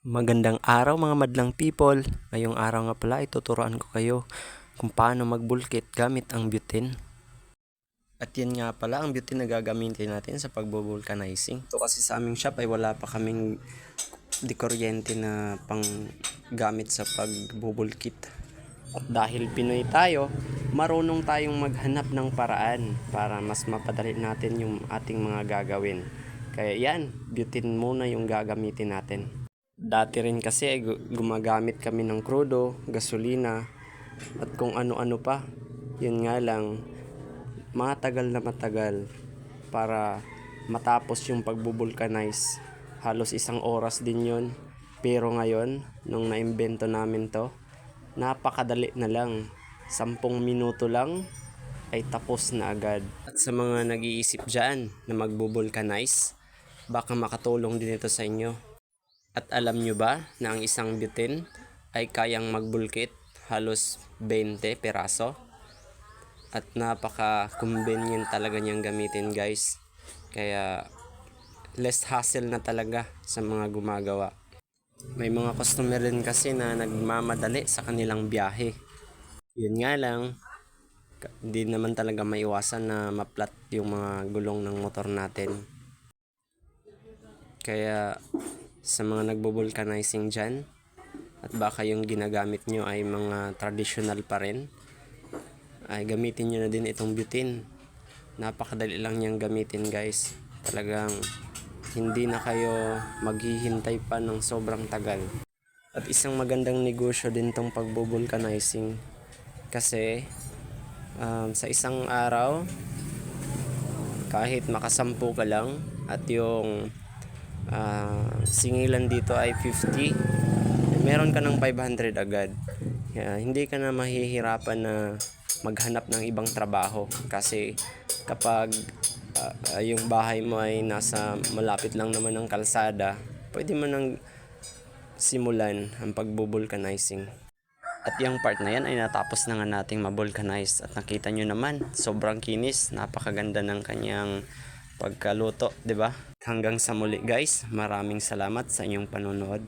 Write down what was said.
Magandang araw mga madlang people. Ngayong araw nga pala ituturuan ko kayo kung paano magbulkit gamit ang butane. At yan nga pala ang butane na gagamitin natin sa pagbubulkanizing. Ito kasi sa aming shop ay wala pa kaming dikuryente na pang gamit sa pagbubulkit. At dahil Pinoy tayo, marunong tayong maghanap ng paraan para mas mapadali natin yung ating mga gagawin. Kaya yan, butane muna yung gagamitin natin. Dati rin kasi gumagamit kami ng krudo, gasolina, at kung ano-ano pa. Yun nga lang, matagal na matagal para matapos yung pagbubulkanize. Halos 1 oras din yun. Pero ngayon, nung naimbento namin to, napakadali na lang. 10 minuto lang ay tapos na agad. At sa mga nag-iisip dyan na magbubulkanize, baka makatulong din ito sa inyo. At alam nyo ba na ang isang butane ay kayang magbulkit halos 20 peraso? At napaka-convenient talaga niyang gamitin guys. Kaya less hassle na talaga sa mga gumagawa. May mga customer din kasi na nagmamadali sa kanilang biyahe. Yun nga lang, hindi naman talaga maiwasan na maplat yung mga gulong ng motor natin. Kaya sa mga nagbubulkanizing dyan, at baka yung ginagamit nyo ay mga traditional pa rin, ay gamitin nyo na din itong butane. Napakadali lang niyang gamitin guys. Talagang hindi na kayo maghihintay pa ng sobrang tagal. At isang magandang negosyo din tong pagbubulkanizing. Kasi sa isang araw, kahit makasampu ka lang at yung singilan dito ay 50, meron ka ng 500 agad. Kaya hindi ka na mahihirapan na maghanap ng ibang trabaho kasi kapag yung bahay mo ay nasa malapit lang naman ng kalsada, pwede mo nang simulan ang pagbubulkanizing. At yung part na yan ay natapos na nga nating mabulkanize at nakita nyo naman, sobrang kinis, napakaganda ng kanyang pagkaluto, 'di ba? Hanggang sa muli guys, maraming salamat sa inyong panonood.